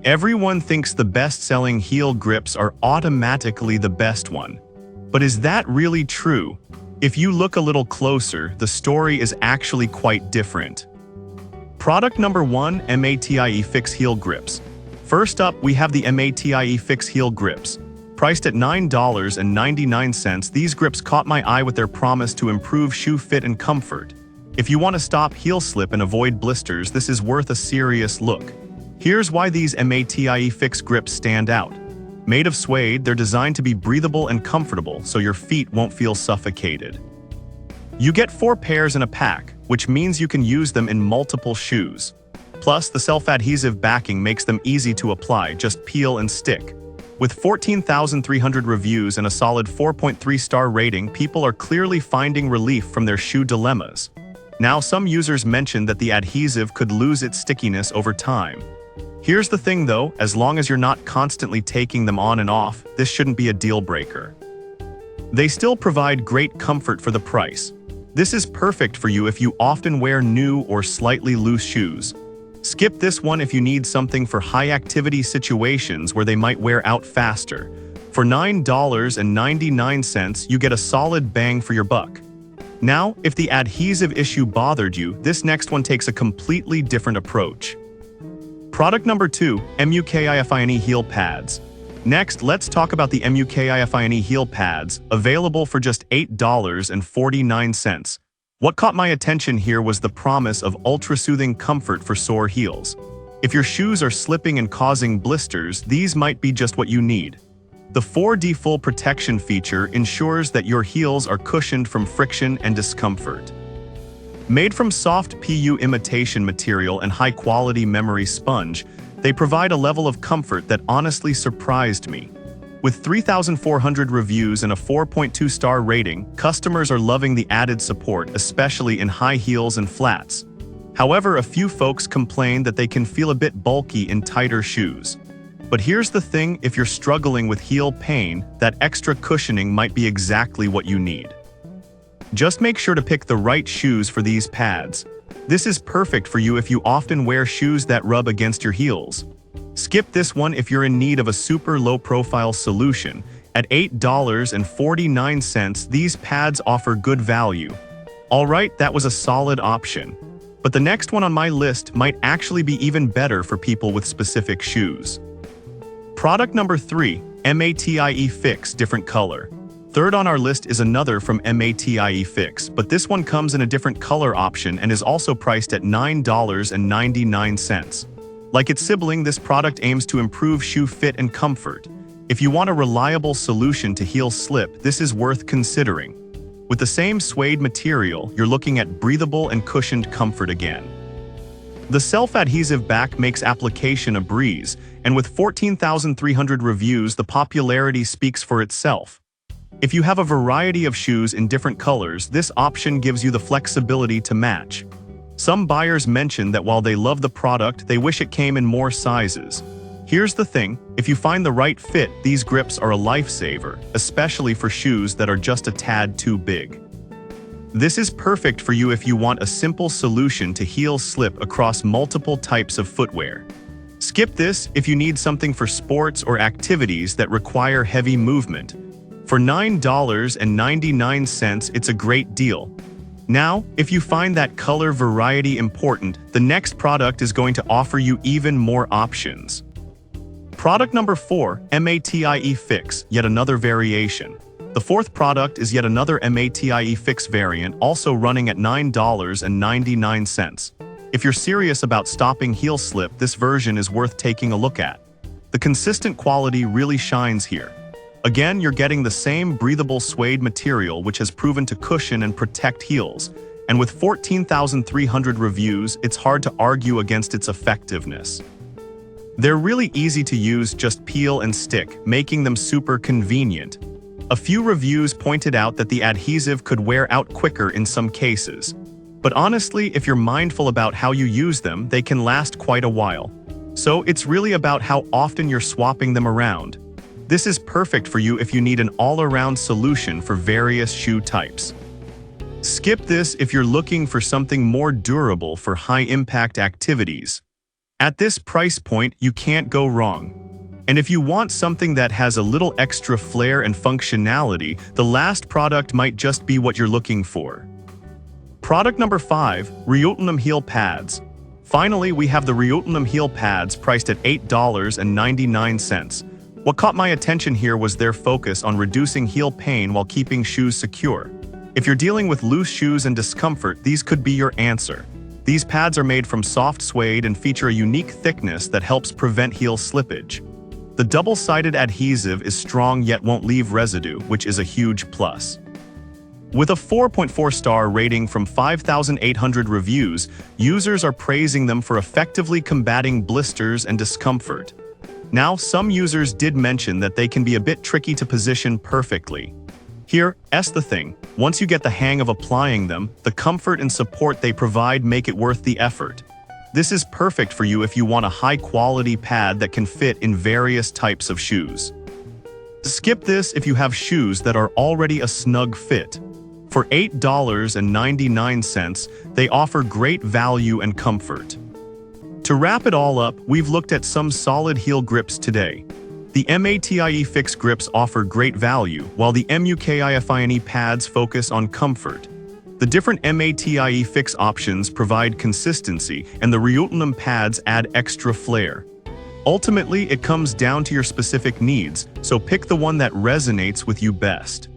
Everyone thinks the best-selling heel grips are automatically the best one. But is that really true? If you look a little closer, the story is actually quite different. Product number 1, MATIE Fix Heel Grips. First up, we have the MATIE Fix Heel Grips. Priced at $9.99, these grips caught my eye with their promise to improve shoe fit and comfort. If you want to stop heel slip and avoid blisters, this is worth a serious look. Here's why these MATIE Fix grips stand out. Made of suede, they're designed to be breathable and comfortable so your feet won't feel suffocated. You get 4 pairs in a pack, which means you can use them in multiple shoes. Plus, the self-adhesive backing makes them easy to apply, just peel and stick. With 14,300 reviews and a solid 4.3-star rating, people are clearly finding relief from their shoe dilemmas. Now, some users mentioned that the adhesive could lose its stickiness over time. Here's the thing though, as long as you're not constantly taking them on and off, this shouldn't be a deal breaker. They still provide great comfort for the price. This is perfect for you if you often wear new or slightly loose shoes. Skip this one if you need something for high-activity situations where they might wear out faster. For $9.99, you get a solid bang for your buck. Now, if the adhesive issue bothered you, this next one takes a completely different approach. Product number 2, MUKIFINE Heel Pads. Next, let's talk about the MUKIFINE Heel Pads, available for just $8.49. What caught my attention here was the promise of ultra-soothing comfort for sore heels. If your shoes are slipping and causing blisters, these might be just what you need. The 4D Full Protection feature ensures that your heels are cushioned from friction and discomfort. Made from soft PU imitation material and high-quality memory sponge, they provide a level of comfort that honestly surprised me. With 3,400 reviews and a 4.2-star rating, customers are loving the added support, especially in high heels and flats. However, a few folks complain that they can feel a bit bulky in tighter shoes. But here's the thing, if you're struggling with heel pain, that extra cushioning might be exactly what you need. Just make sure to pick the right shoes for these pads. This is perfect for you if you often wear shoes that rub against your heels. Skip this one if you're in need of a super low-profile solution. At $8.49, these pads offer good value. Alright, that was a solid option. But the next one on my list might actually be even better for people with specific shoes. Product number 3, MATIE Fix Different Color. Third on our list is another from MATIE Fix, but this one comes in a different color option and is also priced at $9.99. Like its sibling, this product aims to improve shoe fit and comfort. If you want a reliable solution to heel slip, this is worth considering. With the same suede material, you're looking at breathable and cushioned comfort again. The self-adhesive back makes application a breeze, and with 14,300 reviews, the popularity speaks for itself. If you have a variety of shoes in different colors, this option gives you the flexibility to match. Some buyers mention that while they love the product, they wish it came in more sizes. Here's the thing, if you find the right fit, these grips are a lifesaver, especially for shoes that are just a tad too big. This is perfect for you if you want a simple solution to heel slip across multiple types of footwear. Skip this if you need something for sports or activities that require heavy movement. For $9.99, it's a great deal. Now, if you find that color variety important, the next product is going to offer you even more options. Product number 4, MATIE Fix, yet another variation. The fourth product is yet another MATIE Fix variant, also running at $9.99. If you're serious about stopping heel slip, this version is worth taking a look at. The consistent quality really shines here. Again, you're getting the same breathable suede material which has proven to cushion and protect heels, and with 14,300 reviews, it's hard to argue against its effectiveness. They're really easy to use, just peel and stick, making them super convenient. A few reviews pointed out that the adhesive could wear out quicker in some cases. But honestly, if you're mindful about how you use them, they can last quite a while. So it's really about how often you're swapping them around. This is perfect for you if you need an all-around solution for various shoe types. Skip this if you're looking for something more durable for high-impact activities. At this price point, you can't go wrong. And if you want something that has a little extra flair and functionality, the last product might just be what you're looking for. Product number 5, Reutenem heel pads. Finally, we have the Reutenem heel pads priced at $8.99. What caught my attention here was their focus on reducing heel pain while keeping shoes secure. If you're dealing with loose shoes and discomfort, these could be your answer. These pads are made from soft suede and feature a unique thickness that helps prevent heel slippage. The double-sided adhesive is strong yet won't leave residue, which is a huge plus. With a 4.4-star rating from 5,800 reviews, users are praising them for effectively combating blisters and discomfort. Now, some users did mention that they can be a bit tricky to position perfectly. Here's the thing. Once you get the hang of applying them, the comfort and support they provide make it worth the effort. This is perfect for you if you want a high-quality pad that can fit in various types of shoes. Skip this if you have shoes that are already a snug fit. For $8.99, they offer great value and comfort. To wrap it all up, we've looked at some solid heel grips today. The MATIE Fix grips offer great value, while the MUKIFINE pads focus on comfort. The different MATIE Fix options provide consistency, and the Reutenem pads add extra flair. Ultimately, it comes down to your specific needs, so pick the one that resonates with you best.